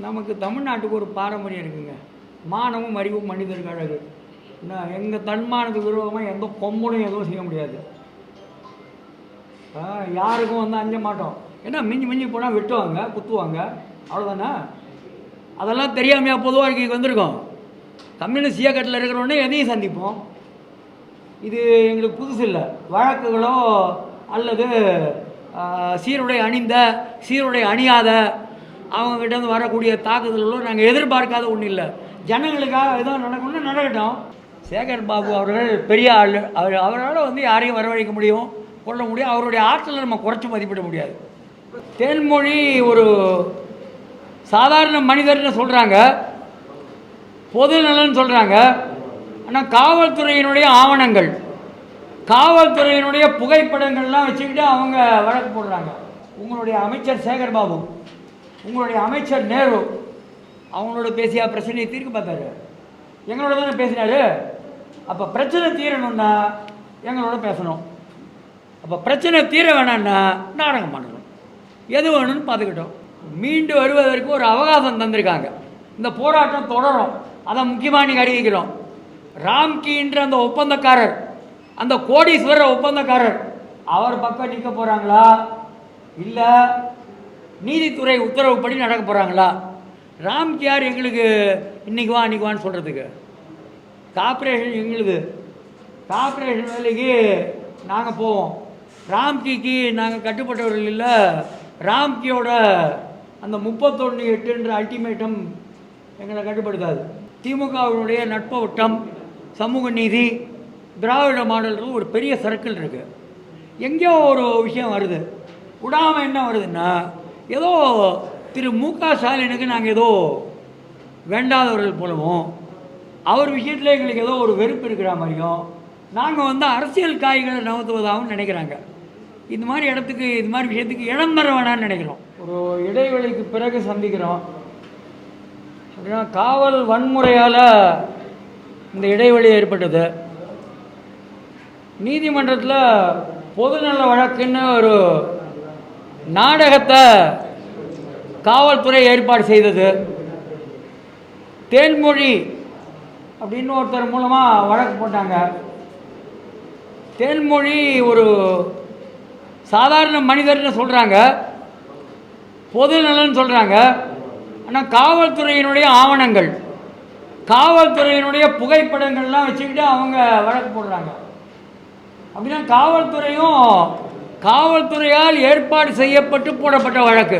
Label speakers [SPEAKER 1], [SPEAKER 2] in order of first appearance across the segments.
[SPEAKER 1] நமக்கு தமிழ்நாட்டுக்கு ஒரு பாரம்பரியம் இருக்குங்க. மானமும் அறிவும் மனிதருக்கு அழகு. எங்கள் தன்மானத்துக்கு விரோதமாக எந்த கொம்பனும் எதுவும் செய்ய முடியாது. யாருக்கும் வந்து அஞ்ச மாட்டோம். ஏன்னா மிஞ்சி மிஞ்சி போனால் வெட்டுவாங்க, குத்துவாங்க, அவ்வளோதானே. அதெல்லாம் தெரியாமையா பொது வாழ்க்கைக்கு வந்திருக்கோம். கம்யூனிஸ்ட் இயக்கத்தில் இருக்கிறோன்னே எதையும் சந்திப்போம். இது எங்களுக்கு புதுசு இல்லை. வழக்குகளோ அல்லது சீருடை அணிந்த சீருடை அணியாத அவங்ககிட்டேருந்து வரக்கூடிய தாக்குதல்களோ நாங்கள் எதிர்பார்க்காத ஒன்றும் இல்லை. ஜனங்களுக்காக எதுவும் நடக்கணும்னு நடக்கட்டும். சேகர் பாபு அவர்கள் பெரிய ஆள். அவரால் வந்து யாரையும் வரவழைக்க முடியும், கொள்ள முடியும். அவருடைய ஆற்றலை நம்ம குறைச்சி மதிப்பிட முடியாது. தேன்மொழி ஒரு சாதாரண மனிதர்னு சொல்கிறாங்க, பொது நலன்னு சொல்கிறாங்க. ஆனால் காவல்துறையினுடைய ஆவணங்கள், காவல்துறையினுடைய புகைப்படங்கள்லாம் வச்சுக்கிட்டு அவங்க வழக்கு போடுறாங்க. உங்களுடைய அமைச்சர் சேகர் பாபு, உங்களுடைய அமைச்சர் நேரு அவங்களோட பேசியா பிரச்சனையை தீர்க்க பார்த்தாரு? எங்களோட தானே பேசினாரு. அப்போ பிரச்சனை தீரணும்னா எங்களோட பேசணும். அப்போ பிரச்சனை தீர வேணான்னா நாடகம் பண்ணணும். எது வேணும்னு பார்த்துக்கிட்டோம். மீண்டு வருவதற்கு ஒரு அவகாசம் தந்திருக்காங்க. இந்த போராட்டம் தொடரும். அதை முக்கியமாக நீங்கள் அறிவிக்கிறோம். ராம்கின்ற அந்த ஒப்பந்தக்காரர், அந்த கோடீஸ்வரர் ஒப்பந்தக்காரர், அவர் பக்கம் நிற்க போகிறாங்களா இல்லை நீதித்துறை உத்தரவுப்படி நடக்க போகிறாங்களா? ராம்கி யார் எங்களுக்கு இன்றைக்கி வா அன்றைக்கி வான்னு சொல்கிறதுக்கு? கார்ப்பரேஷன் எங்களுக்கு. கார்ப்பரேஷன் வேலைக்கு நாங்கள் போவோம். ராம்கிக்கு நாங்கள் கட்டுப்பட்டவர்கள் இல்லை. ராம்கியோட அந்த 31/8 அல்டிமேட்டம் எங்களை கட்டுப்படுத்தாது. திமுகவினுடைய நட்பவட்டம், சமூக நீதி, திராவிட மாடல்கள் ஒரு பெரிய சர்க்கிள் இருக்குது. எங்கேயோ ஒரு விஷயம் வருது. விடாமல் என்ன வருதுன்னா, ஏதோ திரு மு.க. ஸ்டாலினுக்கு நாங்கள் ஏதோ வேண்டாதவர்கள் போலவும், அவர் விஷயத்தில் எங்களுக்கு ஏதோ ஒரு வெறுப்பு இருக்கிற மாதிரியும், நாங்கள் வந்து அரசியல் காய்களை நகர்த்துவதாகவும் நினைக்கிறாங்க. இந்த மாதிரி இடத்துக்கு, இது மாதிரி விஷயத்துக்கு இடம் தர வேணான்னு நினைக்கிறோம். ஒரு இடைவெளிக்கு பிறகு சந்திக்கிறோம். அப்படின்னா காவல் வன்முறையால் இந்த இடைவெளி ஏற்பட்டது. நீதிமன்றத்தில் பொதுநல வழக்குன்னு ஒரு நாடகத்தை காவல்துறை ஏற்பாடு செய்தது. தேன்மொழி அப்படின்னு ஒருத்தர் மூலமாக வழக்கு போட்டாங்க. தேன்மொழி ஒரு சாதாரண மனிதர்னு சொல்கிறாங்க, பொது நலன்னு சொல்கிறாங்க. ஆனால் காவல்துறையினுடைய ஆவணங்கள், காவல்துறையினுடைய புகைப்படங்கள்லாம் வச்சுக்கிட்டு அவங்க வழக்கு போடுறாங்க. அப்படின்னா காவல்துறையால் ஏற்பாடு செய்யப்பட்டு போடப்பட்ட வழக்கு.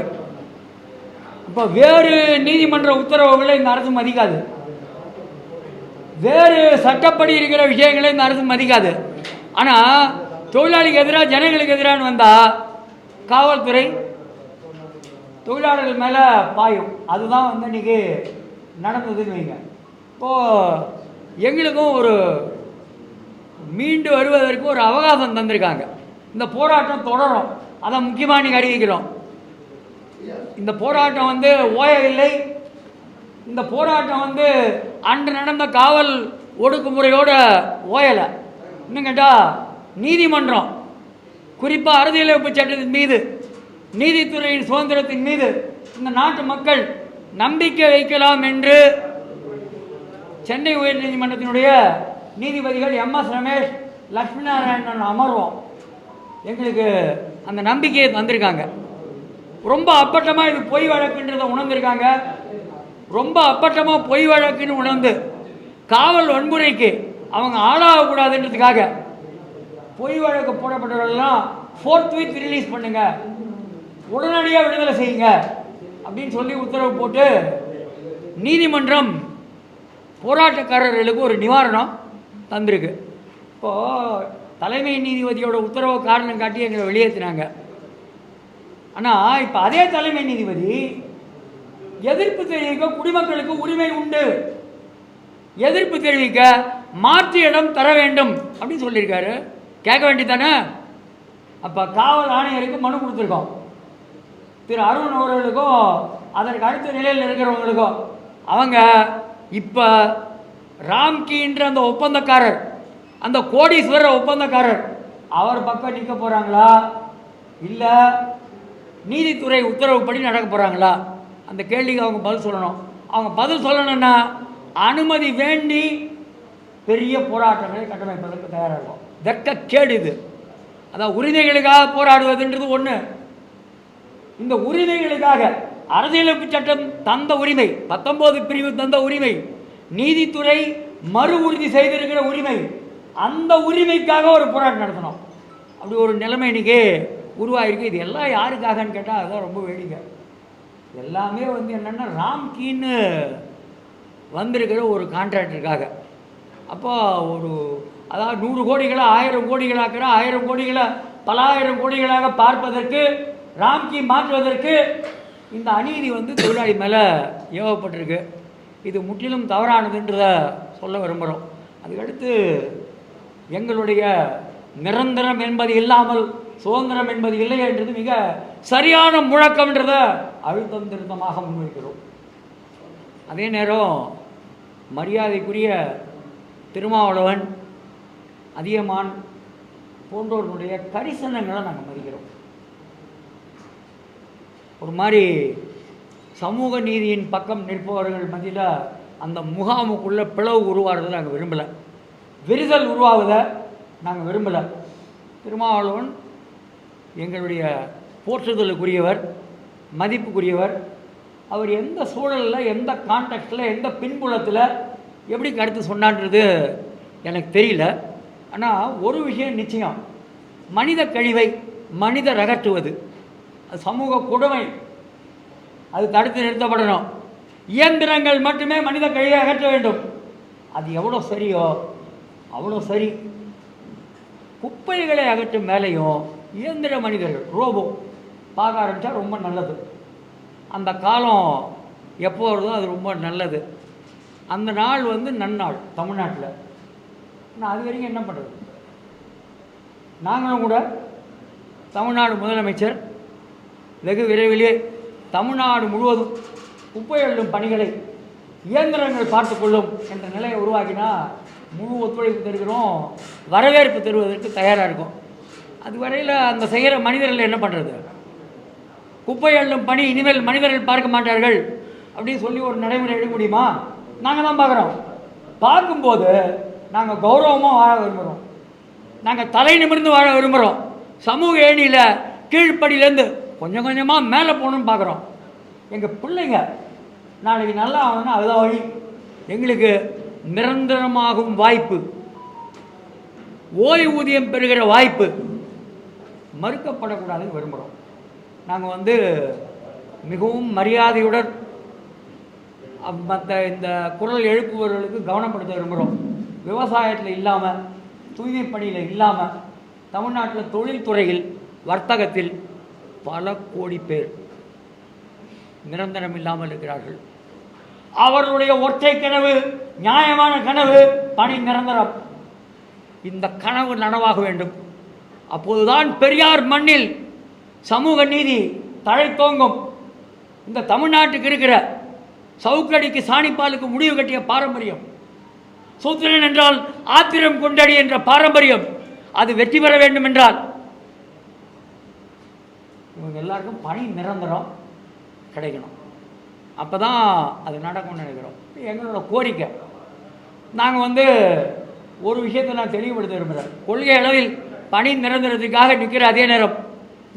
[SPEAKER 1] இப்போ வேறு நீதிமன்ற உத்தரவுகளை இந்த அரசு மதிக்காது, வேறு சட்டப்படி இருக்கிற விஷயங்களை இந்த அரசு மதிக்காது. ஆனால் தொழிலாளிக்கு எதிராக, ஜனங்களுக்கு எதிரான்னு வந்தால் காவல்துறை தொழிலாளர்கள் மேலே பாயும். அதுதான் வந்து இன்றைக்கி நடந்ததுன்னு வைங்க. இப்போது எங்களுக்கும் ஒரு மீண்டு வருவதற்கு ஒரு அவகாசம் தந்திருக்காங்க. இந்த போராட்டம் தொடரும். அதை முக்கியமாக நீங்கள் அறிவிக்கிறோம். இந்த போராட்டம் வந்து ஓயவில்லை. இந்த போராட்டம் வந்து அன்று நடந்த காவல் ஒடுக்குமுறையோடு ஓயலை. இன்னும் கேட்டால் நீதிமன்றம், குறிப்பாக அரசியலமைப்பு சட்டத்தின் மீது, நீதித்துறையின் சுதந்திரத்தின் மீது இந்த நாட்டு மக்கள் நம்பிக்கை வைக்கலாம் என்று சென்னை உயர்நீதிமன்றத்தினுடைய நீதிபதிகள் எம்.எஸ். ரமேஷ், லட்சுமி நாராயணன் அமர்வோம் எங்களுக்கு அந்த நம்பிக்கையை தந்திருக்காங்க. ரொம்ப அப்பட்டமாக இது பொய் வழக்குன்றதை உணர்ந்திருக்காங்க. ரொம்ப அப்பட்டமாக பொய் வழக்குன்னு உணர்ந்து காவல் வன்முறைக்கு அவங்க ஆளாகக்கூடாதுன்றதுக்காக பொய் வழக்கு போடப்பட்டவர்களெல்லாம் ஃபோர்த்வித் ரிலீஸ் பண்ணுங்க, உடனடியாக விடுதலை செய்யுங்க அப்படின்னு சொல்லி உத்தரவு போட்டு நீதிமன்றம் போராட்டக்காரர்களுக்கு ஒரு நிவாரணம் தந்திருக்கு. இப்போது தலைமை நீதிபதியோட உத்தரவை காரணம் காட்டி எங்களை வெளியேற்றினாங்க. ஆனால் இப்போ அதே தலைமை நீதிபதி எதிர்ப்பு தெரிவிக்க குடிமக்களுக்கு உரிமை உண்டு, எதிர்ப்பு தெரிவிக்க மாற்று இடம் தர வேண்டும் அப்படின்னு சொல்லியிருக்காரு. கேட்க வேண்டியதானே? அப்போ காவல் ஆணையருக்கு மனு கொடுத்துருக்கோம். திரு அருண் அவர்களுக்கும் அதற்கு அடுத்த நிலையில் இருக்கிறவங்களுக்கும் அவங்க இப்போ ராம்கின்ற அந்த ஒப்பந்தக்காரர், அந்த கோடீஸ்வரர் ஒப்பந்தக்காரர், அவர் பக்கம் நிற்க போகிறாங்களா இல்லை நீதித்துறை உத்தரவுப்படி நடக்க போகிறாங்களா? அந்த கேள்விக்கு அவங்க பதில் சொல்லணும். அவங்க பதில் சொல்லணும்னா அனுமதி வேண்டி பெரிய போராட்டங்களை கட்டமைப்பதற்கு தயாராக இருக்கும். வெட்கக்கேடு இது. அதான் உரிமைகளுக்காக போராடுவதுன்றது ஒன்று. இந்த உரிமைகளுக்காக அரசியலமைப்பு சட்டம் தந்த உரிமை, 19 பிரிவு தந்த உரிமை, நீதித்துறை மறு உறுதி செய்திருக்கிற உரிமை, அந்த உரிமைக்காக ஒரு போராட்டம் நடத்தணும். அப்படி ஒரு நிலைமை இன்றைக்கி உருவாகிருக்கு. இது எல்லாம் யாருக்காகன்னு கேட்டால் அதுதான் ரொம்ப வேடிக்கை. எல்லாமே என்னென்னா ராம்கீன்னு வந்திருக்கிற ஒரு கான்ட்ராக்டருக்காக. அப்போ அதாவது 100 கோடிகளை 1000 கோடிகளாக்கிற, 1000 கோடிகளை பல ஆயிரம் கோடிகளாக பார்ப்பதற்கு, ராம்கி மாற்றுவதற்கு இந்த அநீதி தொழிலாளி மேலே ஏவப்பட்டிருக்கு. இது முற்றிலும் தவறானதுன்றதை சொல்ல விரும்புகிறோம். அதுக்கடுத்து எங்களுடைய நிரந்தரம் என்பது இல்லாமல் சுதந்திரம் என்பது இல்லை என்றது மிக சரியான முழக்கம்ன்றதை அழுத்தம் திருத்தமாக முன்வைக்கிறோம். அதே நேரம் மரியாதைக்குரிய திருமாவளவன், அதியமான் போன்றவர்களுடைய கரிசனங்களை நாங்கள் மதிக்கிறோம். ஒரு மாதிரி சமூக நீதியின் பக்கம் நிற்பவர்கள் மத்தியில் அந்த முகாமுக்குள்ளே பிளவு உருவாகிறத நாங்கள் விரும்பலை, விரிசல் உருவாவதை நாங்கள் விரும்பலை. திருமாவளவன் எங்களுடைய போற்றுதலுக்குரியவர், மதிப்புக்குரியவர். அவர் எந்த சூழலில், எந்த கான்டெக்ஸ்டில், எந்த பின்புலத்தில் எப்படி கருத்து சொன்னான்றது எனக்கு தெரியல. ஆனால் ஒரு விஷயம் நிச்சயம், மனித கழிவை மனிதர் அகற்றுவது அது சமூக கொடுமை, அது தடுத்து நிறுத்தப்படணும். இயந்திரங்கள் மட்டுமே மனித கழிவை அகற்ற வேண்டும். அது எவ்வளோ சரியோ அவ்வளோ சரி. குப்பைகளை அகற்றும் வேலையும் இயந்திர மனிதர்கள், ரோபோ பார்க்க ஆரம்பித்தா ரொம்ப நல்லது. அந்த காலம் எப்போ வருதோ அது ரொம்ப நல்லது. அந்த நாள் நன்னாள் தமிழ்நாட்டில். ஆனால் அது வரைக்கும் என்ன பண்ணுறது? நாங்களும் கூட தமிழ்நாடு முதலமைச்சர் வெகு விரைவிலே தமிழ்நாடு முழுவதும் குப்பை அள்ளும் பணிகளை இயந்திரங்கள் பார்த்துக்கொள்ளும் என்ற நிலையை உருவாக்கினா முழு ஒத்துழைப்பு தருகிறோம், வரவேற்பு தருவதற்கு தயாராக இருக்கும். அதுவரையில் அந்த செய்கிற மனிதர்கள் என்ன பண்ணுறது? குப்பை அள்ளும் பணி இனிமேல் மனிதர்கள் பார்க்க மாட்டார்கள் அப்படின்னு சொல்லி ஒரு நடைமுறை எடுக்க முடியுமா? நாங்கள் தான் பார்க்குறோம். பார்க்கும்போது நாங்கள் கௌரவமாக வாழ விரும்புகிறோம், நாங்கள் தலை நிமிர்ந்து வாழ விரும்புகிறோம். சமூக ஏணியில் கீழ்ப்படியிலேருந்து கொஞ்சம் கொஞ்சமாக மேலே போகணுன்னு பார்க்குறோம். எங்கள் பிள்ளைங்க நாளைக்கு நல்லா ஆகணும்னா அதுதான் வழி. எங்களுக்கு நிரந்தரமாகும் வாய்ப்பு, ஓய்வூதியம் பெறுகிற வாய்ப்பு மறுக்கப்படக்கூடாதுன்னு விரும்புகிறோம். நாங்கள் மிகவும் மரியாதையுடன் மற்ற இந்த குரல் எழுப்புபவர்களுக்கு கவனப்படுத்த விரும்புகிறோம். விவசாயத்தில் இல்லாமல், தூய்மை பணியில் இல்லாமல், தமிழ்நாட்டில் தொழில்துறையில், வர்த்தகத்தில் பல கோடி பேர் நிரந்தரம் இல்லாமல் இருக்கிறார்கள். அவர்களுடைய ஒற்றை கனவு, நியாயமான கனவு, பணி நிரந்தரம். இந்த கனவு நனவாக வேண்டும். அப்போதுதான் பெரியார் மண்ணில் சமூக நீதி தழைத்தோங்கும். இந்த தமிழ்நாட்டுக்கு இருக்கிற சவுக்கடிக்கு சாணிப்பாலுக்கு முடிவு கட்டிய பாரம்பரியம், சூத்திரன் என்றால் ஆத்திரம் கொண்டடி என்ற பாரம்பரியம், அது வெற்றி பெற வேண்டும் என்றால் இவங்க எல்லாருக்கும் பணி நிரந்தரம் கிடைக்கணும். அப்போ தான் அது நடக்கும்னு நினைக்கிறோம். எங்களோட கோரிக்கை. நாங்கள் ஒரு விஷயத்தை நான் தெளிவுபடுத்த விரும்புகிறேன். கொள்கை அளவில் பணி நிரந்தரத்துக்காக நிற்கிற அதே நேரம்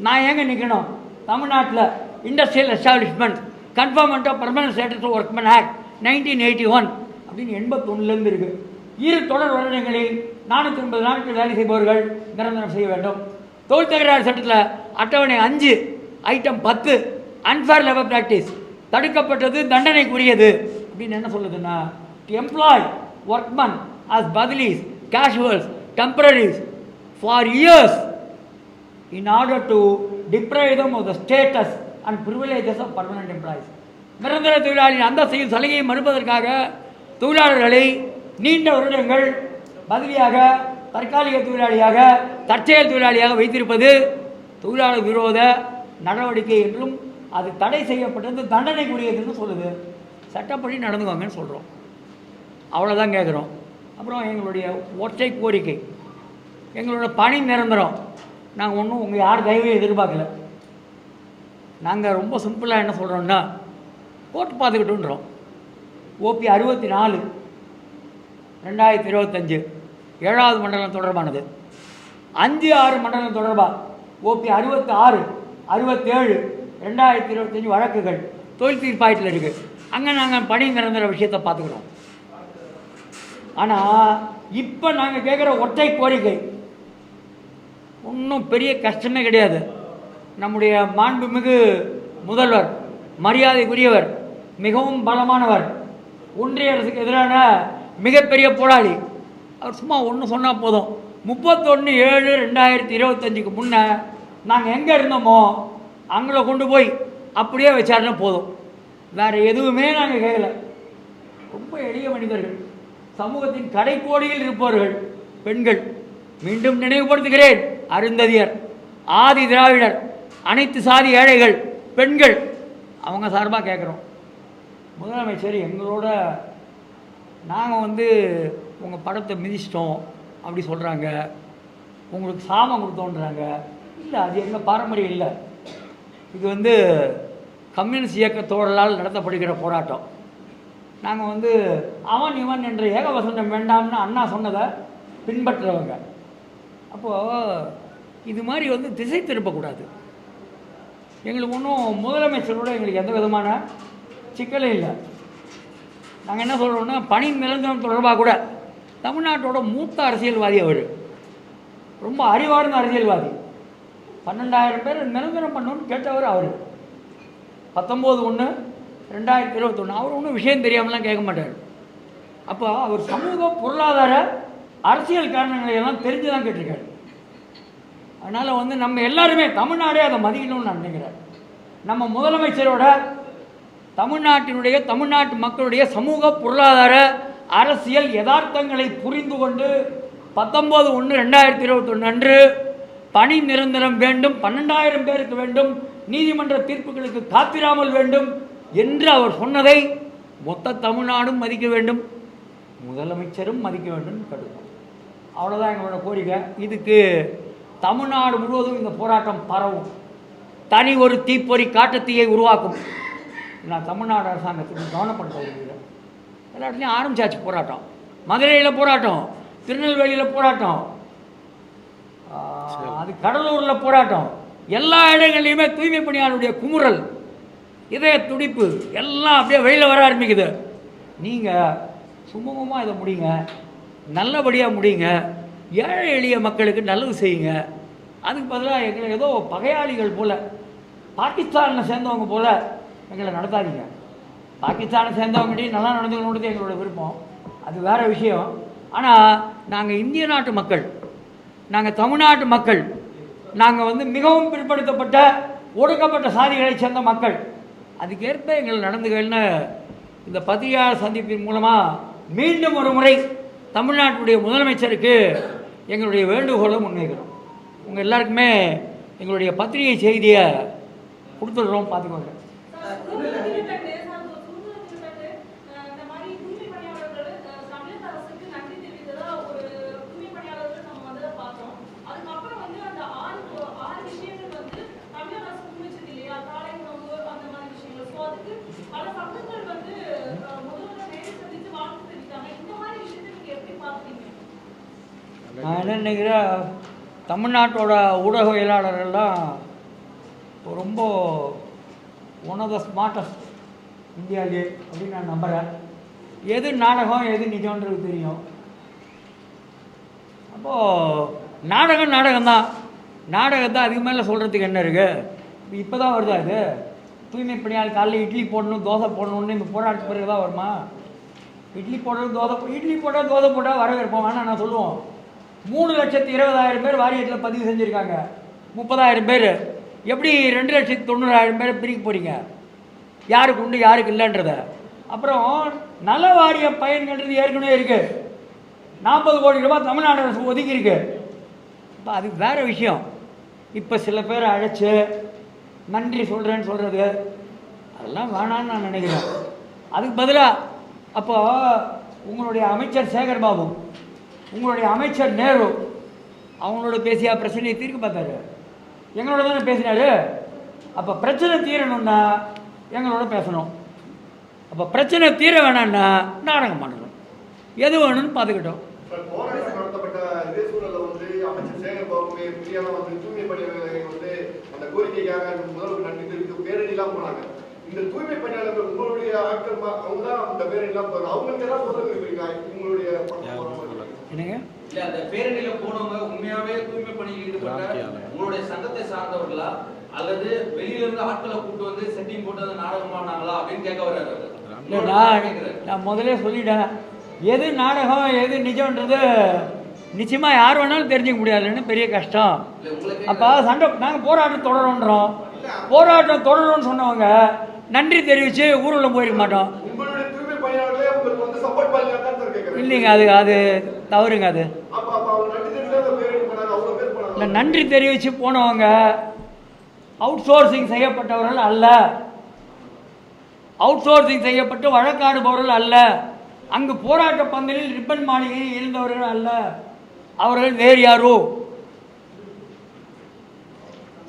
[SPEAKER 1] நான் ஏங்க நிற்கணும்? தமிழ்நாட்டில் industrial establishment conferment of permanent status of workman act 1981 அப்படின்னு 81லேருந்து இருக்குது. 2 தொடர் வருடங்களில் 480 நாட்கள் வேலை செய்பவர்கள் நிரந்தரம் செய்ய வேண்டும். தொழில் தகராறு சட்டத்தில் அட்டவணை 5 ஐட்டம் 10 அன்ஃபேர் லேபர் ப்ராக்டிஸ் தடுக்கப்பட்டது, தண்டனைக்குரியது அப்படின்னு என்ன சொல்லுதுன்னா, to employ workman as badlies, casuals, temporaries for years in order to deprive them of the status and privileges of permanent employees. நிரந்தர தொழிலாளியின் அந்தஸ்தையும் சலுகையை மறுப்பதற்காக தொழிலாளர்களை நீண்ட வருடங்கள் பதிலியாக, தற்காலிக தொழிலாளியாக, தற்செயல் தொழிலாளியாக வைத்திருப்பது தொழிலாளர் விரோத நடவடிக்கை என்றும் அது தடை செய்யப்பட்டது, தண்டனைக்குரியதுன்னு சொல்லுது. சட்டப்படி நடந்துவாங்கன்னு சொல்கிறோம். அவ்வளோதான் கேட்குறோம். அப்புறம் எங்களுடைய ஒற்றை கோரிக்கை, எங்களோட பணி நிரந்தரம். நாங்கள் ஒன்றும் உங்கள் யார் தயவையும் எதிர்பார்க்கல. நாங்கள் ரொம்ப சிம்பிளாக என்ன சொல்கிறோன்னா, கோர்ட் பார்த்துக்கிட்டுன்றோம். ஓபி 64 2025 7வது மண்டலம் தொடர்பானது. 5-6 மண்டலம் தொடர்பாக ஓபி 66 67 2025 வழக்குகள் தொழில் தீர்ப்பாயத்தில் இருக்குது. அங்கே நாங்கள் பணி நிரந்தர விஷயத்தை பார்த்துக்கிறோம். ஆனால் இப்போ நாங்கள் கேட்குற ஒற்றை கோரிக்கை ஒன்றும் பெரிய கஷ்டமே கிடையாது. நம்முடைய மாண்புமிகு முதல்வர், மரியாதைக்குரியவர், மிகவும் பலமானவர், ஒன்றிய அரசுக்கு எதிரான மிகப்பெரிய போராளி. அவர் சும்மா ஒன்று சொன்னால் போதும், 31/7/2025 முன்னே நாங்கள் எங்கே இருந்தோமோ அங்கே கொண்டு போய் அப்படியே வச்சாருன்னா போதும். வேறு எதுவுமே நாங்கள் கேட்கல. ரொம்ப எளிய மனிதர்கள், சமூகத்தின் கடைக்கோடியில் இருப்பவர்கள், பெண்கள். மீண்டும் நினைவுபடுத்துகிறேன், அருந்ததியர், ஆதி திராவிடர், அனைத்து சாதி ஏழைகள், பெண்கள், அவங்க சார்பாக கேட்குறோம். முதலமைச்சர் எங்களோட நாங்கள் உங்கள் படத்தை மிதிச்சிட்டோம் அப்படி சொல்கிறாங்க, உங்களுக்கு சாபம் கொடுத்தோன்றாங்க. இல்லை, அது எங்கள் பாரம்பரியம் இல்லை. இது கம்யூனிஸ்ட் இயக்கத்தோடலால் நடத்தப்படுகிற போராட்டம். நாங்கள் அவன் இவன் என்ற ஏகவசனம் வேண்டாம்னு அண்ணா சொன்னதை பின்பற்றுறவங்க. அப்போது இது மாதிரி திசை திருப்பக்கூடாது. எங்களுக்கு ஒன்றும் முதலமைச்சரோட எங்களுக்கு எந்த விதமான சிக்கலும் இல்லை. நாங்கள் என்ன சொல்கிறோன்னா, பணி நிரந்தரம் தொடர்பாக கூட தமிழ்நாட்டோட மூத்த அரசியல்வாதி அவர், ரொம்ப அறிவார்ந்த அரசியல்வாதி. 12,000 பேர் நிரந்தரம் பண்ணணும்னு கேட்டவர் அவர். 19/1/2021 அவர் ஒன்றும் விஷயம் தெரியாமலாம் கேட்க மாட்டார். அப்போ அவர் சமூக பொருளாதார அரசியல் காரணங்களை எல்லாம் தெரிஞ்சு தான் கேட்டிருக்காரு. அதனால் நம்ம எல்லாருமே தமிழ்நாடே அதை மதிக்கணும்னு நான் நினைக்கிறேன். நம்ம முதலமைச்சரோட தமிழ்நாட்டு மக்களுடைய சமூக பொருளாதார அரசியல் யதார்த்தங்களை புரிந்து கொண்டு 19/1/2021 அன்று பணி நிரந்தரம் வேண்டும், 12,000 பேருக்கு வேண்டும், நீதிமன்ற தீர்ப்புகளுக்கு காத்திராமல் வேண்டும் என்று அவர் சொன்னதை மொத்த தமிழ்நாடும் மதிக்க வேண்டும், முதலமைச்சரும் மதிக்க வேண்டும் கருதும். அவ்வளோதான் எங்களோட கோரிக்கை. இதுக்கு தமிழ்நாடு முழுவதும் இந்த போராட்டம் பரவும், தனி ஒரு தீப்பொறி காட்டுத்தீயை உருவாக்கும். நான் தமிழ்நாடு அரசாங்கத்துக்கு கவனப்படுத்த விரும்புகிறேன். எல்லா இடத்துலையும் ஆரம்பிச்சாச்சு போராட்டம். மதுரையில் போராட்டம், திருநெல்வேலியில் போராட்டம், அது கடலூரில் போராட்டம், எல்லா இடங்கள்லையுமே தூய்மை பணியாளருடைய குமுறல், இதய துடிப்பு எல்லாம் அப்படியே வெளியில் வர ஆரம்பிக்குது. நீங்கள் சுமூகமாக இதை முடிங்க, நல்லபடியாக முடிங்க, ஏழை எளிய மக்களுக்கு நல்லது செய்யுங்க. அதுக்கு பதிலாக எங்களை ஏதோ பகையாளிகள் போல், பாகிஸ்தானில் சேர்ந்தவங்க போல் எங்களை நடத்தாதீங்க. பாகிஸ்தானை சேர்ந்தவங்ககிட்டையும் நல்லா நடந்துக்கணுன்றது எங்களோட விருப்பம், அது வேறு விஷயம். ஆனால் நாங்கள் இந்திய நாட்டு மக்கள், நாங்கள் தமிழ்நாட்டு மக்கள், நாங்கள் மிகவும் பிற்படுத்தப்பட்ட ஒடுக்கப்பட்ட சாதிகளை சேர்ந்த மக்கள், அதுக்கேற்ப எங்கள் நடந்துகள்னு இந்த பத்திரிகையாளர் சந்திப்பின் மூலமாக மீண்டும் ஒரு முறை தமிழ்நாட்டுடைய முதலமைச்சருக்கு எங்களுடைய வேண்டுகோளை முன்வைக்கிறோம். உங்கள் எல்லாருக்குமே எங்களுடைய பத்திரிகை செய்தியை கொடுத்துடுறோம், பார்த்துக்கோங்க. நான் என்ன நினைக்கிறேன், தமிழ்நாட்டோட ஊடகவியலாளர்கள்லாம் ரொம்ப ஒன் ஆஃப் த ஸ்மார்ட்டஸ்ட் இந்தியாவிலே அப்படின்னு நான் நம்புகிறேன். எது நாடகம் எது நிஜம்ன்றது தெரியும். அப்போது நாடகம்தான், நாடகத்தை அதுக்கு மேலே சொல்கிறதுக்கு என்ன இருக்குது? இப்போ தான் வருதா இது? தூய்மை பணியாளர் காலையில் இட்லி போடணும், தோசை போடணுன்னு இந்த போராட்ட பிறகு தான் வருமா? இட்லி போடுறது இட்லி போட்டால் தோசை போட்டால் வரவேற்போம் வேணாம் நான் சொல்லுவோம். 3,20,000 பேர் வாரியத்தில் பதிவு செஞ்சுருக்காங்க, 30,000 பேர். எப்படி 2,90,000 பேரை பிரிக்க போகிறீங்க? யாருக்கு உண்டு யாருக்கு இல்லைன்றத. அப்புறம் நல வாரிய பயன்கிறது ஏற்கனவே இருக்குது, 40 கோடி ரூபாய் தமிழ்நாடு அரசு ஒதுக்கியிருக்கு. இப்போ அது வேறு விஷயம். இப்போ சில பேரை அழைச்சி நன்றி சொல்கிறேன்னு சொல்கிறது அதெல்லாம் வேணான்னு நான் நினைக்கிறேன். அதுக்கு பதிலாக அப்போது உங்களுடைய அமைச்சர் சேகர் பாபு, உங்களுடைய அமைச்சர் நேரு அவங்களோட பேசியா பிரச்சனையை தீர்க்க பார்த்தாரு? எங்களோட தானே பேசினார். அப்போ பிரச்சனை தீரணுன்னா எங்களோட பேசணும். அப்போ பிரச்சனை தீர வேணான்னா நாடகம் பண்ணணும், எது வேணும்னு பார்த்துக்கிட்டோம்.
[SPEAKER 2] போராட்டம் நடத்தப்பட்ட இதே சூழல்ல வந்து அமைச்சர் சேகர் பாபுவே முக்கியமாக வந்து தூய்மை பணியாளர்களை வந்து அந்த கோரிக்கைக்காக முதல்வர் நன்றி தெரிவித்து பேரணிலாம் போனாங்க. இந்த தூய்மை பணியாளர்கள் உங்களுடைய ஆட்கள் அவங்க தான் அந்த பேரணிலாம் போறாங்க. அவங்களுக்கு எல்லாம் சொல்ல விரும்புறீங்க உங்களுடைய
[SPEAKER 1] என்னங்க?
[SPEAKER 3] இல்ல அந்த பேரணியில போனவங்க உண்மையாவே தூய்மை பணியில் ஈடுபட்ட உங்களுடைய சங்கத்தை சார்ந்தவர்களா அல்லது வெளியில இருந்து ஆட்களை கூட்டு வந்து செட்டிங் போட்டு அந்த நாடகம் பண்ணாங்களா அப்படின்னு கேட்க வர்றாரு.
[SPEAKER 1] நான் முதலே சொல்லிட்டேன், எது நாடகம் எது நிஜம்ன்றது நிச்சயமாக யார் வேணாலும் தெரிஞ்சுக்க முடியாதுன்னு பெரிய கஷ்டம். அப்போ சண்டை நாங்கள் போராட்டம் தொடரோன்றோம், போராட்டம் தொடரும்னு சொன்னவங்க நன்றி தெரிவித்து ஊரில் போயிருக்க மாட்டோம். இல்லைங்க, அது தவறுங்க. அது இல்லை, நன்றி தெரிவித்து போனவங்க அவுட் சோர்சிங் செய்யப்பட்டவர்கள் அல்ல, அவுட் சோர்சிங் செய்யப்பட்டு வழக்காடுபவர்கள் அல்ல, அங்கு போராட்ட பந்தலில் ரிப்பன் மாளிகையில் இருந்தவர்கள் அல்ல, அவர்கள் வேறு யாரோ.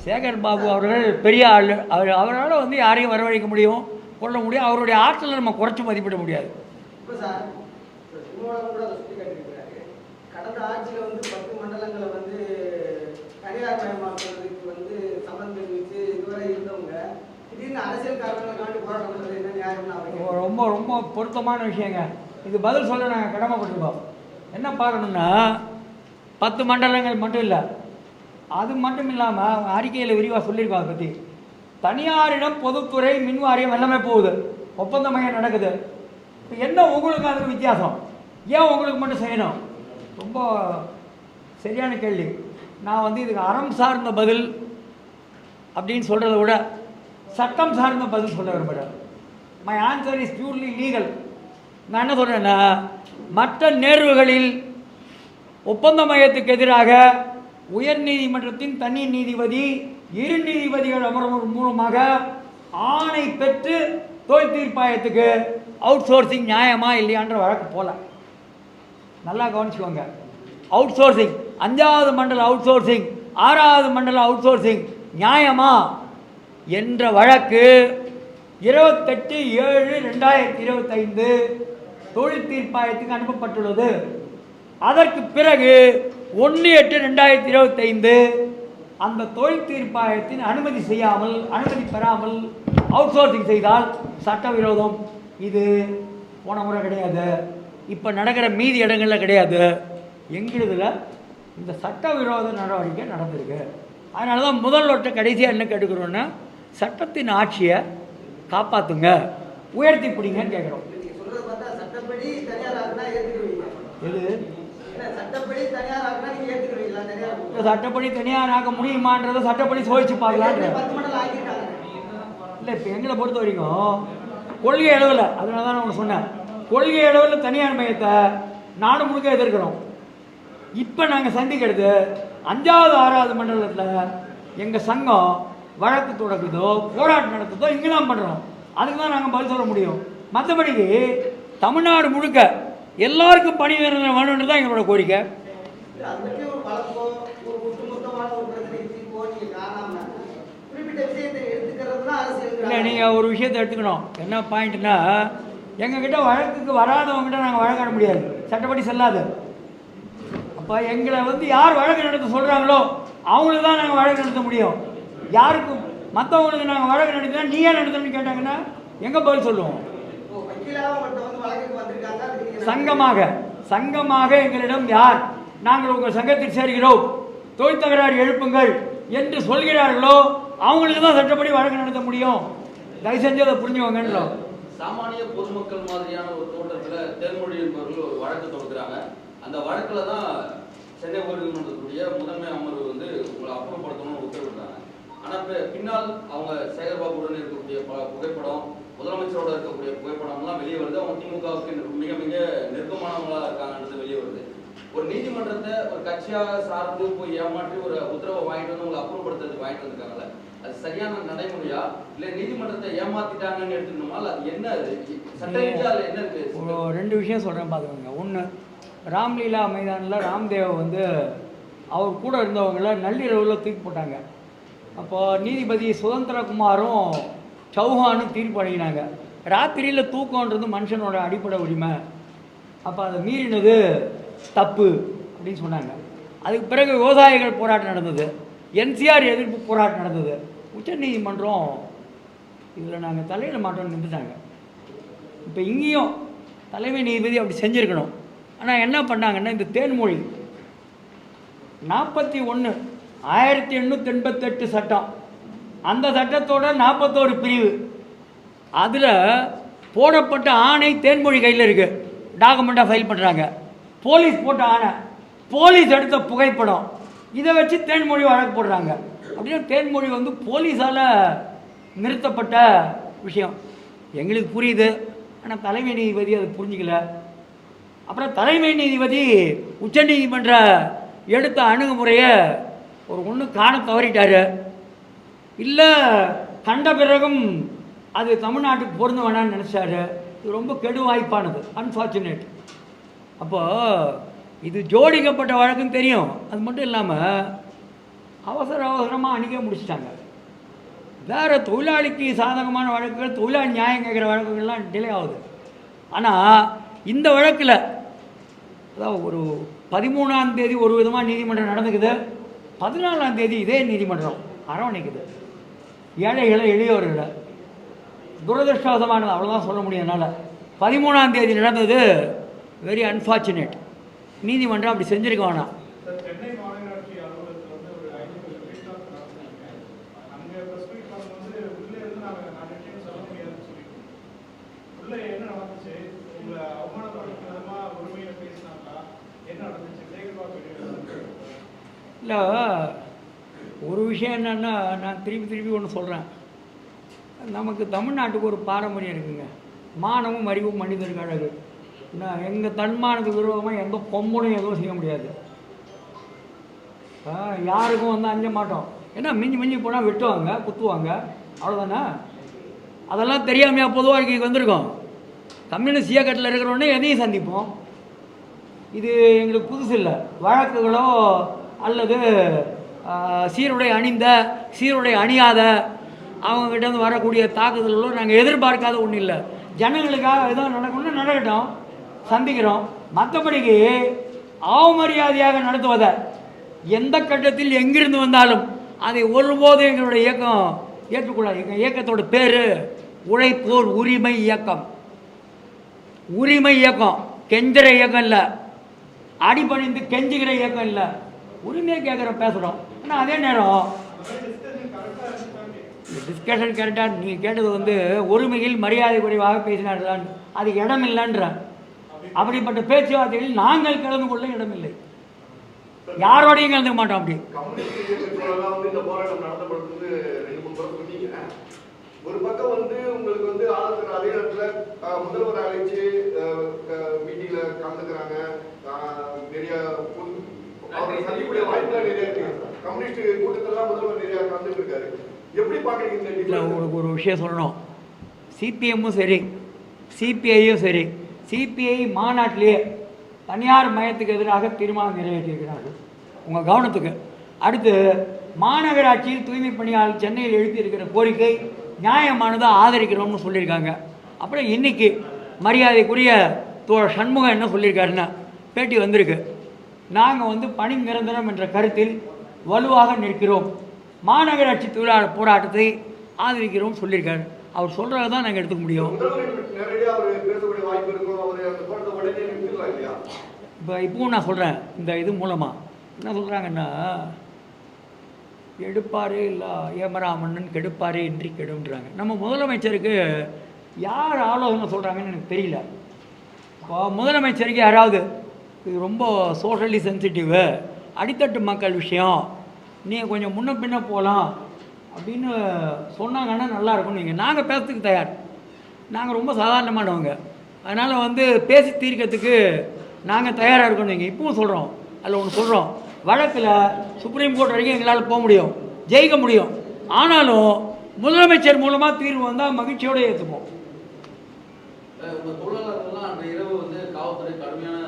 [SPEAKER 1] சேகர் பாபு அவர்கள் பெரிய ஆள், அவரால் வந்து யாரையும் வரவழைக்க முடியும், கொள்ள முடியும். அவருடைய ஆற்றலை நம்ம குறைச்சி மதிப்பிட முடியாது.
[SPEAKER 4] கடந்த ஆட்சியில் வந்து 10 மண்டலங்களை வந்து தனியார் மயமாக்குறதுக்கு வந்து சம்மந்தம் தெரிவித்து இதுவரை இருந்தவங்க திடீர்னு அரசியல் காரணங்களுக்காண்டி போராட்டம் பண்ணுறது என்ன நியாயம்னா
[SPEAKER 1] ரொம்ப ரொம்ப பொருத்தமான விஷயங்க. இது பதில் சொல்ல நாங்கள் கடமைப்பட்டிருக்கோம். என்ன பார்க்கணுன்னா 10 மண்டலங்கள் மட்டும் இல்லை, அது மட்டும் இல்லாமல் அறிக்கையில் விரிவாக சொல்லியிருக்கோம். அதை பற்றி தனியாரிடம் பொதுத்துறை மின் வாரியம் எல்லாமே போகுது, ஒப்பந்த மையம் நடக்குது. என்ன உங்களுக்கு அதுக்கு வித்தியாசம்? ஏன் உங்களுக்கு மட்டும் செய்யணும்? ரொம்ப சரியான கேள்வி. நான் வந்து இதுக்கு அறம் சார்ந்த பதில் அப்படின்னு சொல்கிறத விட சட்டம் சார்ந்த பதில் சொல்ல விரும்புகிறேன். My answer is purely legal. நான் என்ன சொல்கிறேன்னா, மற்ற நேர்வுகளில் ஒப்பந்த மையத்துக்கு எதிராக உயர்நீதிமன்றத்தின் தனி நீதிபதி 2 நீதிபதிகள் அமர்வு மூலமாக ஆணை பெற்று தொழில் தீர்ப்பாயத்துக்கு அவுட் சோர்சிங் நியாயமா இல்லையான்ற வழக்கு போல. நல்லா கவனிச்சுக்கோங்க. அவுட் சோர்சிங் 5வது மண்டல அவுட் சோர்சிங், 6வது மண்டல அவுட் சோர்சிங் நியாயமா என்ற வழக்கு 28/7/2025 தொழில் தீர்ப்பாயத்துக்கு அனுப்பப்பட்டுள்ளது. அதற்கு பிறகு 1/8/2025 அந்த தொழில் தீர்ப்பாயத்தின் அனுமதி பெறாமல் அவுட் சோர்சிங் செய்தால் சட்டவிரோதம். இது போன முறை கிடையாது, இப்போ நடக்கிற மீதி இடங்களில் கிடையாது, எங்களுதில் இந்த சட்டவிரோத நடவடிக்கை நடந்திருக்கு. அதனால தான் முதல்வர்கிட்ட கடைசியாக என்ன கேட்டுக்கிறோன்னா, சட்டத்தின் ஆட்சியை காப்பாற்றுங்க, உயர்த்தி பிடிங்கன்னு கேட்குறோம். சட்டப்படி தனியார் ஆக்க முடியுமான்றதை சட்டப்படி சோதிச்சு பார்க்கலாம். இல்லை, இப்போ எங்களை பொறுத்த வரைக்கும் கொள்கை அளவில், அதனால தான் நான் சொன்னேன், கொள்கை அளவில் தனியார் மையத்தை நாடு முழுக்க எதிர்க்கிறோம். இப்போ நாங்கள் சந்திக்கிறது 5வது 6வது மண்டலத்தில் எங்கள் சங்கம் வழக்கு தொடக்குதோ போராட்டம் நடத்துதோ இங்கே தான் பண்ணுறோம். அதுக்கு தான் நாங்கள் பதில் சொல்ல முடியும். மற்றபடிக்கு தமிழ்நாடு முழுக்க எல்லாருக்கும் பணி வேணும்னு தான் எங்களோட கோரிக்கை. இல்லை, நீங்கள் ஒரு விஷயத்தை எடுத்துக்கணும். என்ன பாயிண்ட்னா, எங்ககிட்ட வழக்குக்கு வராதவங்ககிட்ட நாங்கள் வழக்காட முடியாது, சட்டப்படி செல்லாது. அப்போ எங்களை வந்து யார் வழக்கு நடத்த சொல்கிறாங்களோ அவங்களுக்கு தான் நாங்கள் வழக்கு நடத்த முடியும். யாருக்கும் மற்றவங்களுக்கு நாங்கள் வழக்கு நடத்தினா நீ ஏன் நடத்தணும்னு கேட்டாங்கன்னா எங்கே பதில் சொல்லுவோம்? சங்கமாக எங்களிடம் யார் நாங்கள் உங்கள் சங்கத்தில் சேர்கிறோம், தொழில் தகராறு எழுப்புங்கள் என்று சொல்கிறார்களோ அவங்களுக்கு தான் சட்டப்படி வழக்கு நடத்த முடியும். தயவு செஞ்சு அதை புரிஞ்சுவாங்கன்றோம்.
[SPEAKER 3] சாமானிய பொதுமக்கள் மாதிரியான ஒரு தோட்டத்தில் தேர்மொழி என்பவர்கள் ஒரு வழக்கு தொடுக்கிறாங்க. அந்த வழக்கில் தான் சென்னை உயர்நீதிமன்றத்துடைய முதன்மை அமர்வு வந்து உங்களை அப்புறப்படுத்தணும்னு உத்தரவிட்டாங்க. ஆனால் பின்னால் அவங்க சேகர்பாபுடன் இருக்கக்கூடிய பல புகைப்படம், முதலமைச்சரோட இருக்கக்கூடிய புகைப்படம்லாம் வெளியே வருது. அவங்க திமுகவுக்கு மிக மிக நெருக்கமானவங்களாக இருக்காங்கன்றது வெளியே வருது. ஒரு நீதிமன்றத்தை ஒரு கட்சியாக சார்ந்து போய் ஏமாற்றி ஒரு உத்தரவை வாங்கிட்டு வந்து உங்களை அப்புறப்படுத்துறதுக்கு வாங்கிட்டு வந்திருக்காங்கல்ல, அது சரியான நடைமுறையா இல்லை நீதிமன்றத்தை ஏமாத்திட்டாங்கன்னு எடுத்துக்கணுமா? அது என்ன சட்ட ரீதியாக என்ன இருக்கு?
[SPEAKER 1] 2 விஷயம் சொல்கிறேன் பார்த்துக்கோங்க. ஒன்று, ராம்லீலா மைதானில் ராம்தேவ் வந்து அவர் கூட இருந்தவங்கள நள்ளிரவில் தூக்கி போட்டாங்க. அப்போது நீதிபதி சுதந்திரகுமாரும் சௌஹானும் தீர்ப்பு அளிக்கினாங்க. ராத்திரியில் தூக்கம்ன்றது மனுஷனோட அடிப்படை உரிமை. அப்போ அதை மீறினது தப்பு அப்படின்னு சொன்னாங்க. அதுக்கு பிறகு விவசாயிகள் போராட்டம் நடந்தது, என்சிஆர் எதிர்ப்பு போராட்டம் நடந்தது. உச்சநீதிமன்றம் இதில் நாங்கள் தலையிட மாட்டோம்னு நின்றுட்டாங்க. இப்போ இங்கேயும் தலைமை நீதிபதி அப்படி செஞ்சுருக்கணும். ஆனால் என்ன பண்ணாங்கன்னா, இந்த தேன்மொழி 41/1888 சட்டம், அந்த சட்டத்தோட 41 பிரிவு, அதில் போடப்பட்ட ஆணை தேன்மொழி கையில் இருக்குது, டாக்குமெண்ட்டாக ஃபைல் பண்ணுறாங்க. போலீஸ் போட்ட ஆணை, போலீஸ் எடுத்த புகைப்படம், இதை வச்சு தேன்மொழி வழக்கு போடுறாங்க. அப்படின்னா தேன்மொழி வந்து போலீஸால் நிறுத்தப்பட்ட விஷயம். எங்களுக்கு புரியுது, ஆனால் தலைமை நீதிபதி அது புரிஞ்சிக்கல. அப்புறம் தலைமை நீதிபதி உச்சநீதிமன்ற எடுத்த அணுகுமுறையை ஒன்று காண தவறிட்டார், இல்லை கண்ட பிறகும் அது தமிழ்நாட்டுக்கு பொருந்த வேணான்னு நினச்சாரு. இது ரொம்ப கெடு வாய்ப்பானது, அன்ஃபார்ச்சுனேட். அப்போது இது ஜோடிக்கப்பட்ட வழக்குன்னு தெரியும். அது மட்டும் இல்லாமல் அவசரமாக அன்றைக்கே முடிச்சிட்டாங்க. வேறு தொழிலாளிக்கு சாதகமான வழக்குகள், தொழிலாளி நியாயம் கேட்குற வழக்குகள்லாம் டிலே ஆகுது. ஆனால் இந்த வழக்கில் அதாவது ஒரு 13ஆம் தேதி ஒரு விதமாக நீதிமன்றம் நடந்துக்குது, 14ஆம் தேதி இதே நீதிமன்றம் அரவணைக்குது. ஏழைகளை எளியவர்களை துரதிருஷ்டவசமானது, அவ்வளோதான் சொல்ல முடியும் என்னால். 13ஆம் தேதி நடந்தது வெரி அன்ஃபார்ச்சுனேட். நீதிமன்றம் அப்படி செஞ்சுருக்க வேணாம். இல்லை, ஒரு விஷயம் என்னென்னா, நான் திருப்பி ஒன்று சொல்கிறேன். நமக்கு தமிழ்நாட்டுக்கு ஒரு பாரம்பரியம் இருக்குங்க, மானமும் அறிவும் மனிதருக்கு அழகு. நான் எங்கள் தன்மானத்துக்கு விரோதமாக எந்த பொம்பளையும் எதுவும் செய்ய முடியாது. யாருக்கும் வந்து அஞ்ச மாட்டோம். ஏன்னா மிஞ்சி போனால் வெட்டுவாங்க, குத்துவாங்க, அவ்வளோதானே. அதெல்லாம் தெரியாமையா பொதுவாக வாழ்க்கைக்கு வந்திருக்கோம். கம்யூனிஸ்ட் இயக்கத்தில் இருக்கிறோன்னே எதையும் சந்திப்போம். இது எங்களுக்கு புதுசு இல்லை. வழக்குகளோ அல்லது சீருடை அணிந்த சீருடை அணியாத அவங்ககிட்ட வரக்கூடிய தாக்குதல்களோ நாங்கள் எதிர்பார்க்காத ஒன்றும் இல்லை. ஜனங்களுக்காக ஏதோ நடக்கணும்னு நடக்கட்டும், சந்திக்கிறோம். மற்றபடிக்கு அவமரியாதையாக நடத்துவதை எந்த கட்டத்தில் எங்கிருந்து வந்தாலும் அதை ஒருபோதும் எங்களுடைய இயக்கம் ஏற்றுக்கொள்ளாது. எங்கள் இயக்கத்தோட பேர் உழைப்போர் உரிமை இயக்கம். உரிமை இயக்கம், கெஞ்சுற இயக்கம் இல்லை, அடிபணிந்து கெஞ்சுகிற இயக்கம் இல்லை. உரிமையை கேட்குற பேசுகிறோம். ஆனால் அதே நேரம் டிஸ்கஷன் கரெக்டாக நீங்கள் கேட்டது வந்து ஒருமையில் மரியாதை குறைவாக பேசினார்கள், அது இடம் இல்லைன்ற. அப்படிப்பட்ட பேச்சுவார்த்தைகளில் நாங்கள் கலந்து கொள்ள இடமில்லை, யாரோடையும் கலந்துக்க மாட்டோம். அப்படி
[SPEAKER 2] ஒரு பக்கம் வந்து உங்களுக்கு வந்து ஆளுநர் அதே இடத்துல முதல்வர் அழைச்சு மீட்டிங்ல கலந்துக்கிறாங்க, நிறைய சந்திக்கக்கூடிய வாய்ப்புகள் நிறைய இருக்கு. கம்யூனிஸ்ட் கூட்டத்தெல்லாம் முதல்வர் நிறைய கலந்துட்டு இருக்காரு. எப்படி பாக்குறீங்க?
[SPEAKER 1] உங்களுக்கு ஒரு விஷயம் சொல்லணும். சிபிஎம்மும் சரி, சிபிஐயும் சரி, சிபிஐ மாநாட்டிலேயே தனியார் மயத்துக்கு எதிராக தீர்மானம் நிறைவேற்றியிருக்கிறார்கள். உங்கள் கவனத்துக்கு. அடுத்து மாநகராட்சியில் தூய்மை பணியாளர் சென்னையில் எழுப்பியிருக்கிற கோரிக்கை நியாயமானதை ஆதரிக்கிறோம்னு சொல்லியிருக்காங்க. அப்புறம் இன்றைக்கி மரியாதைக்குரிய தோழர் சண்முகம் என்ன சொல்லியிருக்காருன்னா, பேட்டி வந்திருக்கு, நாங்கள் வந்து பணி நிரந்தரம் என்ற கருத்தில் வலுவாக நிற்கிறோம், மாநகராட்சி தொழிலாளர் போராட்டத்தை ஆதரிக்கிறோம் சொல்லியிருக்காரு. அவர் சொல்கிறத தான் நாங்கள் எடுத்துக்க முடியும். இப்பவும் நான் சொல்கிறேன், இந்த இது மூலமாக என்ன சொல்கிறாங்கன்னா, எடுப்பாரே இல்லை ஏமராமண்ணன் கெடுப்பாரே இன்றி கெடுன்றாங்க. நம்ம முதலமைச்சருக்கு யார் ஆலோசனை சொல்கிறாங்கன்னு எனக்கு தெரியல. இப்போ முதலமைச்சருக்கு யாராவது இது ரொம்ப சோஷலி சென்சிட்டிவு, அடித்தட்டு மக்கள் விஷயம், நீங்கள் கொஞ்சம் முன்ன பின்ன போகலாம் அப்படின்னு சொன்னாங்கன்னா நல்லாயிருக்கும். நீங்கள் நாங்கள் பேசுறதுக்கு தயார், நாங்கள் ரொம்ப சாதாரணமானவங்க, அதனால் வந்து பேசி தீர்க்கிறதுக்கு நாங்கள் தயாராக இருக்கணும். நீங்கள் இப்பவும் சொல்கிறோம், அதில் ஒன்று சொல்கிறோம், வழக்கில் சுப்ரீம் கோர்ட் வரைக்கும் எங்களால் போக முடியும், ஜெயிக்க முடியும். ஆனாலும் முதலமைச்சர் மூலமாக தீர்வு வந்தால் மகிழ்ச்சியோடு ஏற்றுப்போம்.
[SPEAKER 3] தொழிலாளர்கள்லாம் அன்றைய இரவு வந்து காவல்துறை கடுமையான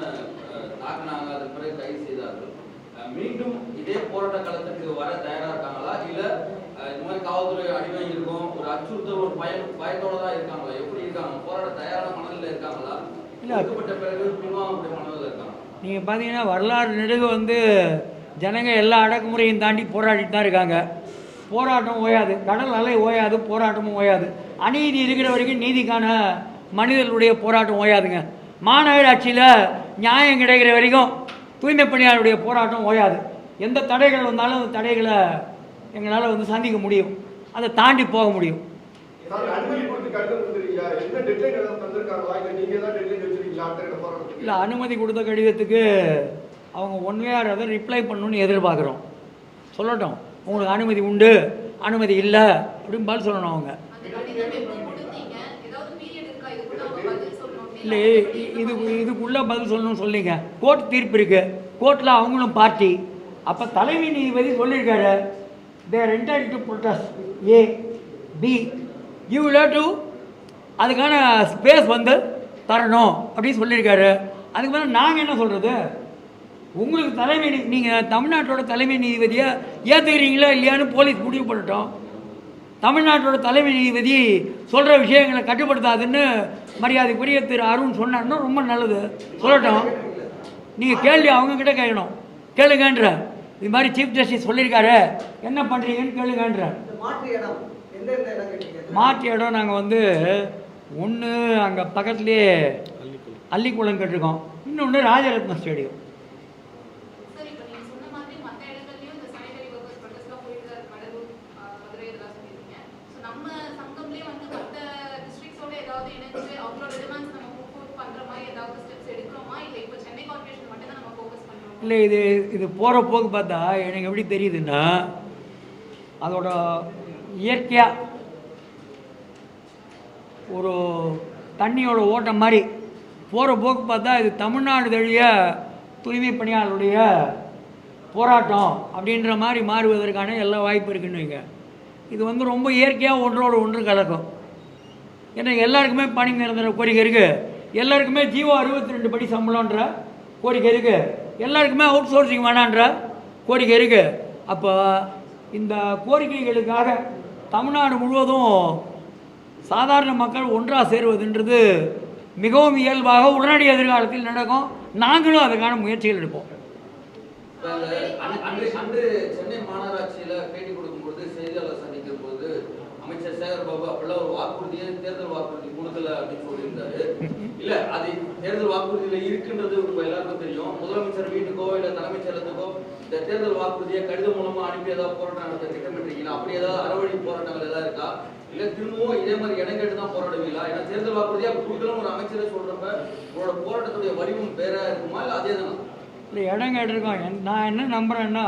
[SPEAKER 3] தாக்கினாங்க, அதன் பிறகு கைது செய்தார்கள். மீண்டும் இதே போராட்ட காலத்துக்கு வர தயாராக இருக்காங்களா, இல்லை இந்த மாதிரி காவல்துறை அடிவாங்கி இருக்கும், ஒரு அச்சுறுத்தல், ஒரு பயத்தோடு தான் இருக்காங்களா, எப்படி இருக்காங்க? போராட தயாரான மனநிலை இருக்காங்களா?
[SPEAKER 1] இல்ல.
[SPEAKER 3] ஒடுக்கப்பட்ட பிறகு பின்வாங்கக்கூடிய மனநிலை இருக்காங்க.
[SPEAKER 1] நீங்கள் பார்த்தீங்கன்னா வரலாறு நெடுக வந்து ஜனங்க எல்லா அடக்குமுறையும் தாண்டி போராடிட்டு தான் இருக்காங்க. போராட்டம் ஓயாது, கடல் அலை ஓயாது, போராட்டமும் ஓயாது. அநீதி இருக்கிற வரைக்கும் நீதிக்கான மனிதர்களுடைய போராட்டம் ஓயாதுங்க. மாநகராட்சியில் நியாயம் கிடைக்கிற வரைக்கும் தூய்மை பணியாளருடைய போராட்டம் ஓயாது. எந்த தடைகள் வந்தாலும் அந்த தடைகளை எங்களால் வந்து சந்திக்க முடியும், அதை தாண்டி போக முடியும்.
[SPEAKER 2] சார், அனுமதி கொடுத்து கடிதம் கொடுத்துருக்கீங்களா? என்ன டெட்லைன் ஏதாவது தந்திருக்காங்களா? இல்லை நீங்கள் தான் டெட்லைன் வச்சிருக்கீங்களா அடுத்த கட்ட போராட்டத்துக்கு?
[SPEAKER 1] இல்லை, அனுமதி கொடுத்த கடிதத்துக்கு அவங்க ஒன்றையார் அதை ரிப்ளை பண்ணணும்னு எதிர்பார்க்குறோம். சொல்லட்டும், உங்களுக்கு அனுமதி உண்டு, அனுமதி இல்லை அப்படின்னு பதில் சொல்லணும் அவங்க. இல்லை, இதுக்குள்ளே பதில் சொல்லணும்னு சொல்லிங்க. கோர்ட் தீர்ப்பு இருக்குது, கோர்ட்டில் அவங்களும் பார்ட்டி. அப்போ தலைமை நீதிபதி சொல்லியிருக்காரு, they're entitled to protest A B, you will have to அதுக்கான ஸ்பேஸ் வந்து தரணும் அப்படின்னு சொல்லியிருக்காரு. அதுக்கு மேலே நாங்கள் என்ன சொல்கிறது? உங்களுக்கு தலைமை நீங்கள் தமிழ்நாட்டோட தலைமை நீதிபதியை ஏற்றுக்கிறீங்களா இல்லையான்னு போலீஸ் முடிவு பண்ணட்டும். தமிழ்நாட்டோட தலைமை நீதிபதி சொல்கிற விஷயங்களை கட்டுப்படுத்தாதுன்னு மரியாதைக்குரிய திரு அருண் சொன்னார்னா ரொம்ப நல்லது, சொல்லட்டும். நீங்கள் கேள்வி அவங்கக்கிட்ட கேட்கணும், கேளுங்கன்ற. இது மாதிரி சீஃப் ஜஸ்டிஸ் சொல்லியிருக்காரு, என்ன பண்ணுறீங்கன்னு கேளுங்கன்ற. மாற்று இடம் நாங்கள் வந்து ஒன்று அங்கே பக்கத்துலேயே அள்ளிக்குளம் கட்டிருக்கோம், இன்னொன்று ராஜரத்னம் ஸ்டேடியம். இல்லை, இது போகிற போக்கு பார்த்தா எனக்கு எப்படி தெரியுதுன்னா, அதோட இயற்கையாக ஒரு தண்ணியோட ஓட்டம் மாதிரி போகிற போக்கு பார்த்தா இது தமிழ்நாடு தழிய தூய்மை பணியாளருடைய போராட்டம் அப்படின்ற மாதிரி மாறுவதற்கான எல்லா வாய்ப்பு இருக்குன்னு வைங்க. இது வந்து ரொம்ப இயற்கையாக ஒன்றோடு ஒன்று கலக்கும். ஏன்னா எல்லாருக்குமே பணி நிரந்தர கோரிக்கை இருக்குது, எல்லாருக்குமே ஜீவோ 62 படி சம்பளம்ன்ற கோரிக்கை இருக்குது, எல்லாருக்குமே அவுட் சோர்சிங் வேணான்ற கோரிக்கை இருக்குது. அப்போ இந்த கோரிக்கைகளுக்காக தமிழ்நாடு முழுவதும் சாதாரண மக்கள் ஒன்றாக சேருவதுன்றது மிகவும் இயல்பாக உடனடி எதிர்காலத்தில் நடக்கும். நாங்களும் அதுக்கான முயற்சிகள் எடுப்போம்.
[SPEAKER 3] அன்று சென்னை மாநகராட்சியில் பேட்டி கொடுக்கும்போது, செய்தியாளர் சந்திக்கும் போது அமைச்சர் சேகர் பாபு அப்பெல்லாம் ஒரு வாக்குறுதியை தேர்தல் வாக்குறுதி கொடுக்கல அப்படின்னு சொல்லியிருந்தாரு. இல்ல, அது தேர்தல் வாக்குறுதியில இருக்குன்றது எல்லாருக்கும் தெரியும். முதலமைச்சர் வீட்டுக்கோ இல்ல தலைமைச் செயலகத்துக்கோ இந்த தேர்தல் வாக்குறுதியை கடிதம் மூலமா அனுப்பி ஏதாவது போராட்டம் நடத்த திட்டமிட்டிருக்கீங்களா? அப்படி ஏதாவது அறவழி போராட்டங்கள் ஏதாவது இருக்கா? இல்ல திரும்பவும் இதே மாதிரி இடம் கேட்டு தான் போராடுவீங்களா? ஏன்னா தேர்தல் வாக்குறுதியா கொடுக்கலாம் ஒரு அமைச்சரை சொல்றப்ப உங்களோட போராட்டத்துடைய வடிவம் வேற இருக்குமா, இல்ல அதே தானா?
[SPEAKER 1] இல்லை, இடம் கேட்டிருக்கோம். நான் என்ன நம்புகிறேன்னா,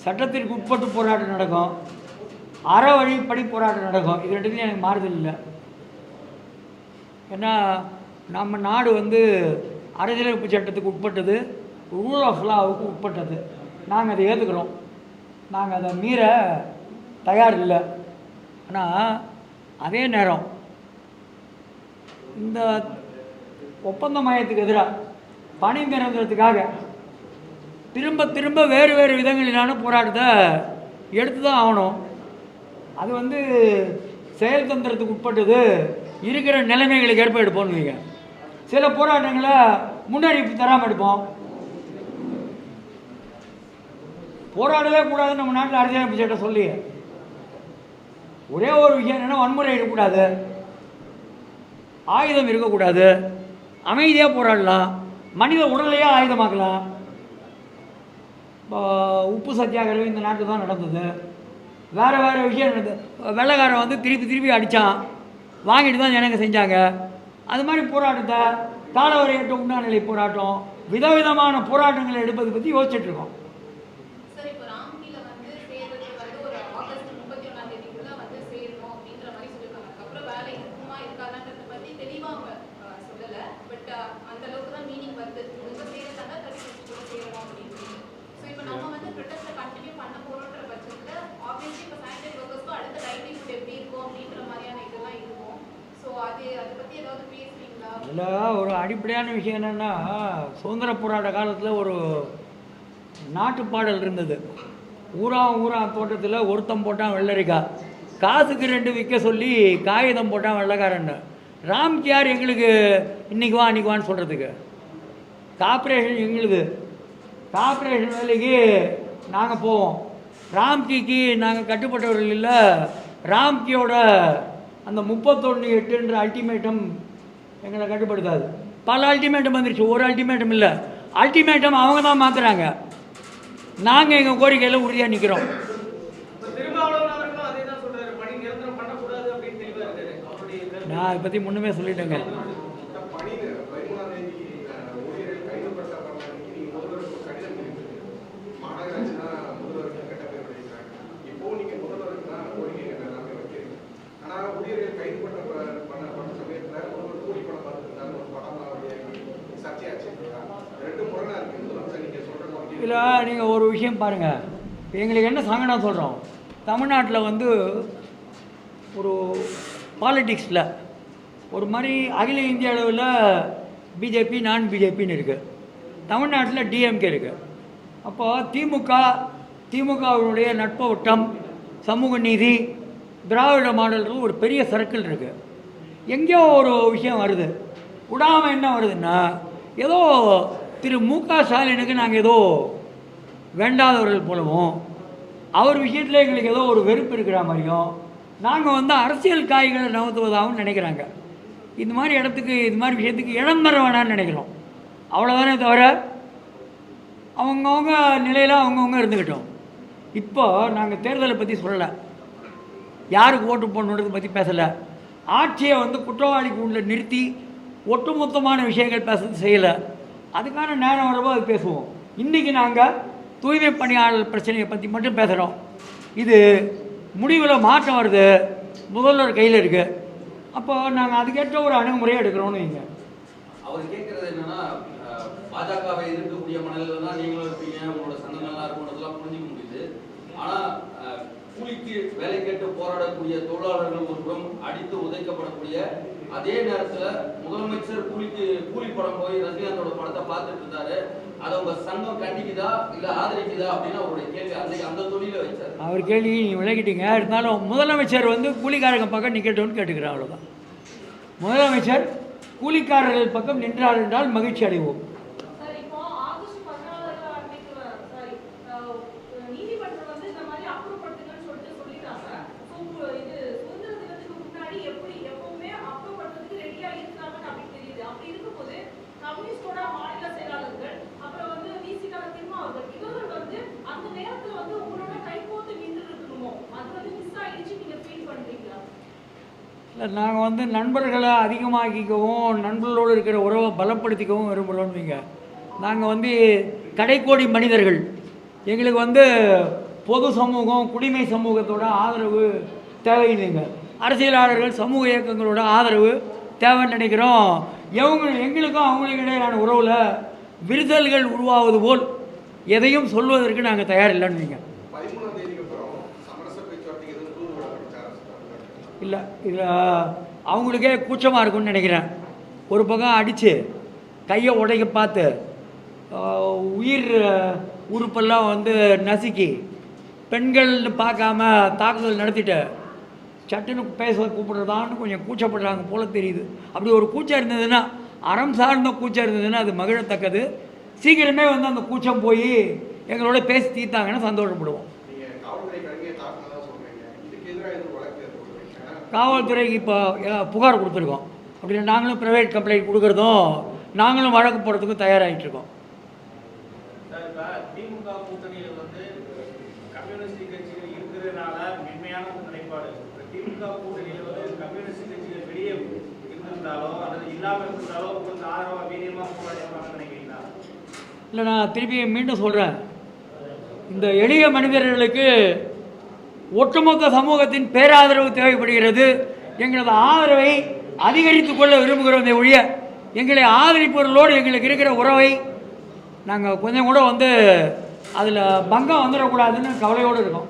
[SPEAKER 1] சட்டத்திற்கு உட்பட்டு போராட்டம் நடக்கும், அற வழிப்படி போராட்டம் நடக்கும். இது ரெண்டுத்தையும் எனக்கு மாறுதல் இல்லை. ஏன்னா நம்ம நாடு வந்து அரசியலமைப்பு சட்டத்துக்கு உட்பட்டது, ரூல் ஆஃப் லாவுக்கு உட்பட்டது. நாங்கள் அதை ஏற்றுக்கிறோம், நாங்கள் அதை மீற தயார் இல்லை. ஆனால் அதே நேரம் இந்த ஒப்பந்த மையத்துக்கு எதிராக பணி நிரந்தரத்துக்காக திரும்ப திரும்ப வேறு வேறு விதங்களிலான போராட்டத்தை எடுத்து தான் ஆகணும். அது வந்து செயல் தந்திரத்துக்கு உட்பட்டது, இருக்கிற நிலைமைகளுக்கு ஏற்ப எடுப்போம்னு வைங்க. சில போராட்டங்களை முன்னறிவிப்பு தராமல் எடுப்போம். போராடவே கூடாதுன்னு நம்ம நாட்டில் அரசியலமைப்பு சட்டம் சொல்லி ஒரே ஒரு விஷயம் என்னென்னா, வன்முறை இருக்கக்கூடாது, ஆயுதம் இருக்கக்கூடாது, அமைதியாக போராடலாம், மனித உடலையே ஆயுதமாக்கலாம். உப்பு சத்தியாகிரகம் இந்த நாட்டில் தான் நடந்தது. வேறு வேறு விஷயம் நடந்தது. வெள்ளைக்காரன் வந்து திருப்பி அடித்தான், வாங்கிட்டு தான் ஜனங்க செஞ்சாங்க. அது மாதிரி போராட்டத்தை காலவரையற்ற உண்ணாநிலை போராட்டம், விதவிதமான போராட்டங்களை எடுப்பதை பற்றி யோசிச்சுட்ருக்கோம். அதில் ஒரு அடிப்படையான விஷயம் என்னென்னா, சுதந்திர போராட்ட காலத்தில் ஒரு நாட்டுப்பாடல் இருந்தது. ஊரா தோட்டத்தில் ஒருத்தம் போட்டான் வெள்ளரிக்காய், காசுக்கு 2 விற்க சொல்லி காகிதம் போட்டான் வெள்ளைக்காரன். ராம்க்கு யார் எங்களுக்கு இன்றைக்கி வா அன்றைக்கி வான்னு சொல்கிறதுக்கு? கார்ப்பரேஷன் எங்களுது. கார்ப்பரேஷன் வேலைக்கு நாங்கள் போவோம். ராம்கிக்கு நாங்கள் கட்டுப்பட்டவர்கள் இல்லை. ராம்கியோட அந்த 31/8 அல்டிமேட்டம் எங்களை கட்டுப்படுத்தாது. பல அல்டிமேட்டம் வந்துருச்சு, ஒரு அல்டிமேட்டம் இல்லை. அல்டிமேட்டம் அவங்க தான் மாற்றுறாங்க. நாங்கள் எங்கள் கோரிக்கையில் உறுதியாக நிற்கிறோம். நான் அதை பற்றி முன்னுமே சொல்லிட்டேங்க. இல்லை, நீங்கள் ஒரு விஷயம் பாருங்கள். எங்களுக்கு என்ன சங்கடம் சொல்கிறோம், தமிழ்நாட்டில் வந்து ஒரு பாலிட்டிக்ஸில் ஒரு மாதிரி அகில இந்திய அளவில் பிஜேபி நான் பிஜேபின்னு இருக்குது, தமிழ்நாட்டில் டிஎம்கே இருக்குது. அப்போது திமுகவினுடைய நட்பு வட்டம், சமூக நீதி, திராவிட மாடல்கள் ஒரு பெரிய சர்க்கிள் இருக்குது. எங்கேயோ ஒரு விஷயம் வருது, விடாமல் என்ன வருதுன்னா, ஏதோ திரு மு.க. ஸ்டாலினுக்கு நாங்கள் ஏதோ வேண்டாதவர்கள் போலவும், அவர் விஷயத்தில் எங்களுக்கு ஏதோ ஒரு வெறுப்பு இருக்கிற மாதிரியும், நாங்கள் வந்து அரசியல் காய்களை நகர்த்துவதாகவும் நினைக்கிறாங்க. இந்த மாதிரி இடத்துக்கு, இது மாதிரி விஷயத்துக்கு இடம் தர வேணான்னு நினைக்கிறோம். அவ்வளோதானே தவிர அவங்கவுங்க நிலையில் அவங்கவுங்க இருந்துக்கிட்டோம். இப்போ நாங்கள் தேர்தலை பற்றி சொல்லலை, யாருக்கு ஓட்டு போடணுன்றதை பற்றி பேசலை. ஆட்சியை வந்து குற்றவாளிக்கு உள்ள நிறுத்தி ஒட்டுமொத்தமான விஷயங்கள் பேசுறது செய்யலை. அதுக்கான நேரம் வரப்போ அது பேசுவோம். இன்றைக்கி நாங்கள் தூய்மை பணியாளர் பிரச்சனையை பற்றி மட்டும் பேசுகிறோம். இது முடிவில் மாற்றம் வருது, முதல்வர் கையில் இருக்குது. அப்போ நாங்கள் அதுக்கேற்ற ஒரு அணுகுமுறையை எடுக்கிறோன்னு வைங்க.
[SPEAKER 3] அவர் கேட்குறது என்னென்னா, பாஜகவை எதிர்க்கக்கூடிய மனதில் தான் நீங்களும் இருப்பீங்க, உங்களோட சங்கங்கள்லாம் இருக்குன்றதெல்லாம் புரிஞ்சிக்க முடியுது. ஆனால் கூலிக்கு வேலை கேட்டு போராடக்கூடிய தொழிலாளர்கள் ஒரு புறம் அடித்து உதைக்கப்படக்கூடிய அதே நேரத்தில் முதலமைச்சர் கூலி படம் போய் ரஜினிகாந்தோட படத்தை பார்த்துட்டு இருந்தாரு. அதை உங்க சங்கம் கண்டிக்குதா இல்லை ஆதரிக்குதா அப்படின்னு அவருடைய கேள்வி அன்றைக்கு அந்த தொழில வச்சார். அவர்
[SPEAKER 1] கேள்வி நீங்கள் விளக்கிட்டீங்க. இருந்தாலும் முதலமைச்சர் வந்து கூலிக்காரங்க பக்கம் நிற்கட்டும்னு கேட்டுக்கிறேன், அவ்வளோதான். முதலமைச்சர் கூலிக்காரர்கள் பக்கம் நின்றார் என்றால் மகிழ்ச்சி அடைவோம். இல்லை, நாங்கள் வந்து நண்பர்களை அதிகமாக்கிக்கவும் நண்பர்களோடு இருக்கிற உறவை பலப்படுத்திக்கவும் விரும்புகிறோன்னு வைங்க. நாங்கள் வந்து கடைக்கோடி மனிதர்கள். எங்களுக்கு வந்து பொது சமூகம், குடிமை சமூகத்தோட ஆதரவு தேவையில்லைங்க. அரசியலாளர்கள், சமூக இயக்கங்களோட ஆதரவு தேவைன்னு நினைக்கிறோம். எங்களுக்கும் அவங்களுக்கு இடையிலான உறவில் விரிசல்கள் உருவாவது போல் எதையும் சொல்வதற்கு நாங்கள் தயாரில்லைன்னு வைங்க. இல்லை, இதில் அவங்களுக்கே கூச்சமாக இருக்கும்னு நினைக்கிறேன். ஒரு பக்கம் அடித்து கையை உடைக்க பார்த்து உயிர் உறுப்பெல்லாம் வந்து நசுக்கி பெண்கள்னு பார்க்காம தாக்குதல் நடத்திட்டு சட்டுன்னு பேச கூப்பிடுறதான்னு கொஞ்சம் கூச்சப்படுறாங்க போல தெரியுது. அப்படி ஒரு கூச்சம் இருந்ததுன்னா, அறம் சார்ந்த கூச்சம் இருந்ததுன்னா அது மகிழத்தக்கது. சீக்கிரமே வந்து அந்த கூச்சம் போய் எங்களோட பேசி தீர்த்தாங்கன்னா சந்தோஷப்படுவோம். காவல்துறைக்கு இப்போ புகார் கொடுத்துருக்கோம். அப்படி நாங்களும் ப்ரைவேட் கம்ப்ளைண்ட் கொடுக்குறதும் நாங்களும் வழக்கு போடுறதுக்கும் தயாராகிட்டு இருக்கோம்.
[SPEAKER 5] திமுக கூட்டணியில் வந்து கம்யூனிஸ்ட் கட்சிகள் இருக்கிறதுனால மென்மையான நிலைப்பாடு. திமுக கூட்டணியில் வந்து கம்யூனிஸ்ட் கட்சிகள் வெளியே இருந்திருந்தாலோ அல்லது இல்லாமல் இருந்தாலோ கொஞ்சம் ஆதரவாக வீரியமாக போராடி நினைக்கிறீங்களா?
[SPEAKER 1] இல்லை, நான் திருப்பி மீண்டும் சொல்கிறேன், இந்த எளிய மனிதர்களுக்கு ஒட்டுமொத்த சமூகத்தின் பேராதரவு தேவைப்படுகிறது. எங்களது ஆதரவை அதிகரித்து கொள்ள விரும்புகிறோம். ஒழிய எங்களை ஆதரிப்பவர்களோடு எங்களுக்கு இருக்கிற உறவை நாங்கள் கொஞ்சம் கூட வந்து அதில் பங்கம் வந்துடக்கூடாதுன்னு கவலையோடு இருக்கோம்.